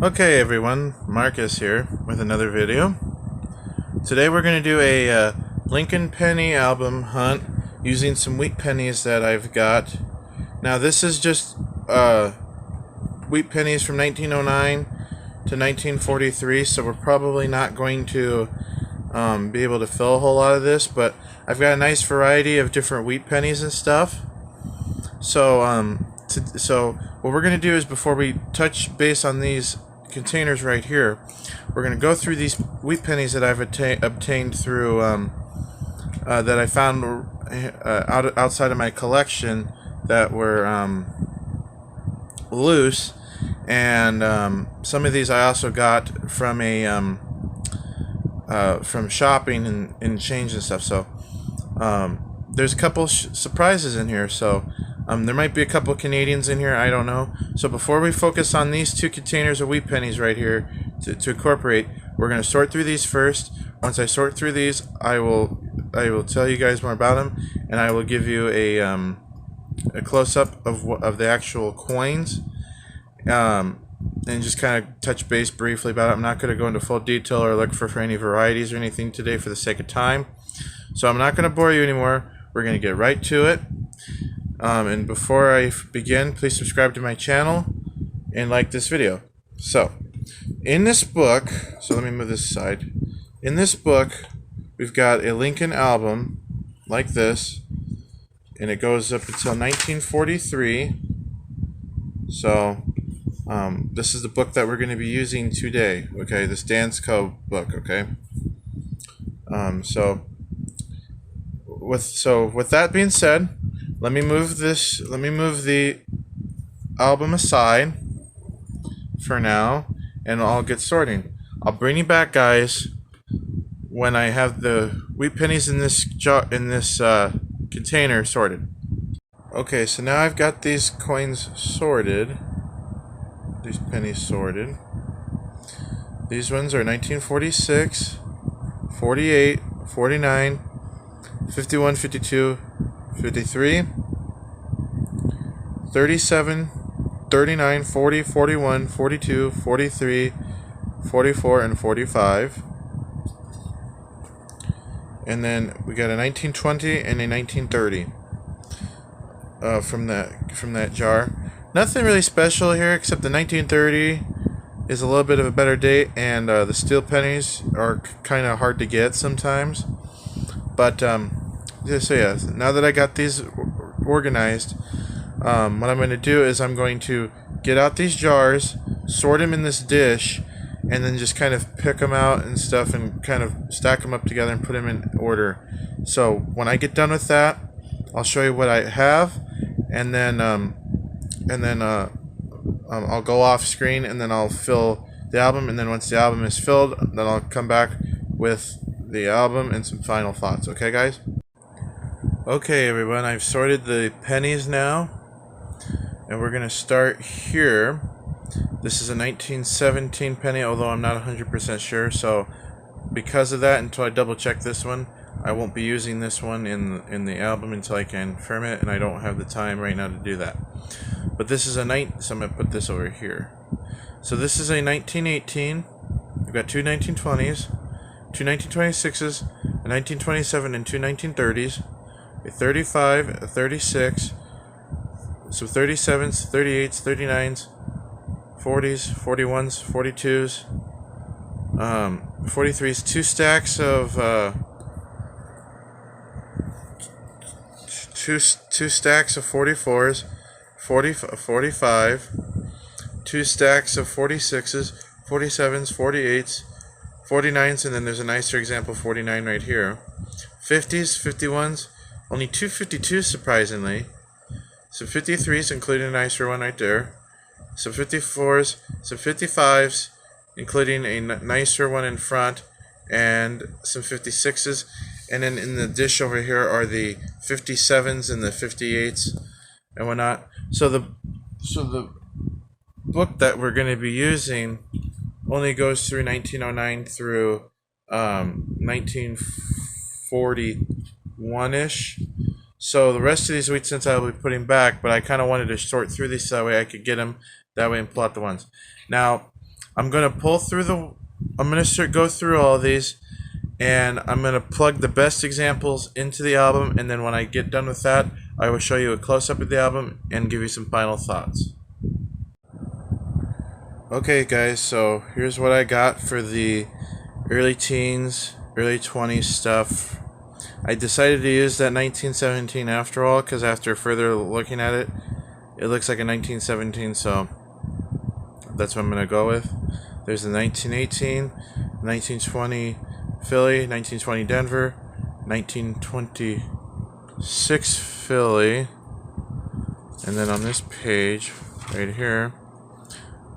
Okay everyone, Marcus here with another video. Today we're going to do a Lincoln Penny album hunt using some wheat pennies that I've got. Now this is just wheat pennies from 1909 to 1943, so we're probably not going to be able to fill a whole lot of this, but I've got a nice variety of different wheat pennies and stuff. So so what we're going to do is, before we touch base on these containers right here, we're going to go through these wheat pennies that I've obtained through that I found outside of my collection that were loose, and some of these I also got from from shopping and change and stuff. So there's a couple surprises in here, so there might be a couple Canadians in here, I don't know. So before we focus on these two containers of wheat pennies right here to incorporate, we're going to sort through these first. Once I sort through these, I will tell you guys more about them, and I will give you a close-up of the actual coins, and just kind of touch base briefly about it. I'm not going to go into full detail or look for any varieties or anything today for the sake of time. So I'm not going to bore you anymore. We're going to get right to it. And before I begin, please subscribe to my channel and like this video. So, in this book, so let me move this aside. In this book, we've got a Lincoln album like this, and it goes up until 1943. So, this is the book that we're going to be using today. Okay, the Dansko book. Okay. So with that being said, let me move the album aside for now, and I'll get sorting. I'll bring you back, guys, when I have the wheat pennies in this container sorted. Okay, so now I've got these coins sorted. These pennies sorted. These ones are 1946, 48, 49, 51, 52, 53, 37, 39, 40, 41, 42, 43, 44, and 45. And then we got a 1920 and a 1930 from that jar. Nothing really special here except the 1930 is a little bit of a better date, and the steel pennies are kind of hard to get sometimes. But so yeah, now that I got these organized, what I'm going to do is I'm going to get out these jars, sort them in this dish, and then just kind of pick them out and stuff, and kind of stack them up together and put them in order. So when I get done with that, I'll show you what I have, and then I'll go off screen, and then I'll fill the album, and then once the album is filled, then I'll come back with the album and some final thoughts. Okay, guys? Okay, everyone, I've sorted the pennies now, and we're going to start here. This is a 1917 penny, although I'm not 100% sure, so because of that, until I double check this one, I won't be using this one in the album until I can confirm it, and I don't have the time right now to do that. But this is so I'm going to put this over here. So this is a 1918. We've got two 1920s, two 1926s, a 1927, and two 1930s, a 35, a 36, some 37s, 38s, 39s, 40s, 41s, 42s, 43s, two stacks of two stacks of 44s, 45, two stacks of 46s, 47s, 48s, 49s, and then there's a nicer example 49 right here. 50s, 51s, only two 52s surprisingly. Some 53s, including a nicer one right there. Some 54s, some 55s, including a nicer one in front, and some 56s. And then in the dish over here are the 57s and the 58s and whatnot. So the book that we're going to be using only goes through 1909 through 1941-ish. So the rest of these wheat cents I'll be putting back, but I kind of wanted to sort through these so that way I could get them that way and plot the ones. Now, I'm gonna pull through the. I'm gonna go through all of these, and I'm gonna plug the best examples into the album. And then when I get done with that, I will show you a close up of the album and give you some final thoughts. Okay, guys. So here's what I got for the early teens, early 20s stuff. I decided to use that 1917 after all, because after further looking at it, it looks like a 1917, so that's what I'm going to go with. There's the 1918, 1920 Philly, 1920 Denver, 1926 Philly, and then on this page, right here,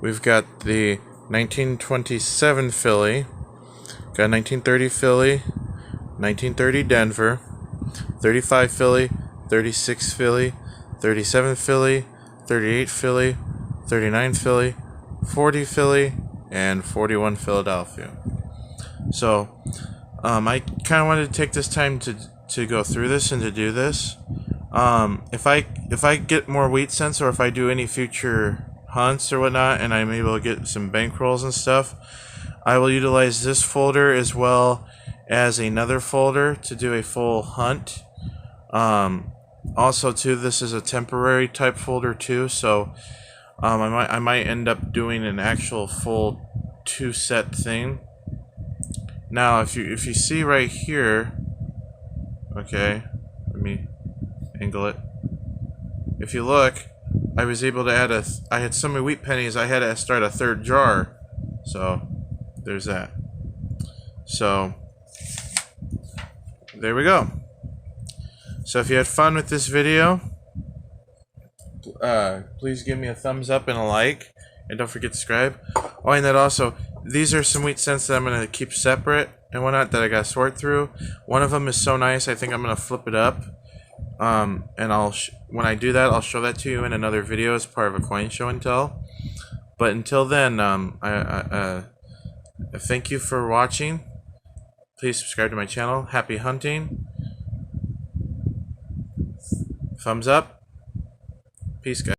we've got the 1927 Philly, got 1930 Philly, 1930 Denver, 35 Philly, 36 Philly, 37 Philly, 38 Philly, 39 Philly, 40 Philly, and 41 Philadelphia. So, I kind of wanted to take this time to go through this and to do this. If I get more wheat cents, or if I do any future hunts or whatnot, and I'm able to get some bankrolls and stuff, I will utilize this folder as well as another folder to do a full hunt. Also too, this is a temporary type folder too, so I might end up doing an actual full 2-set thing. Now if you see right here, okay, let me angle it. If you look, I was able to add I had so many wheat pennies, I had to start a third jar. So there's that. So there we go. So if you had fun with this video, please give me a thumbs up and a like, and don't forget to subscribe. Oh, and that also, these are some wheat cents that I'm going to keep separate and whatnot that I got to sort through. One of them is so nice, I think I'm going to flip it up. And when I do that, I'll show that to you in another video as part of a coin show and tell. But until then, I thank you for watching. Please subscribe to my channel. Happy hunting. Thumbs up. Peace, guys.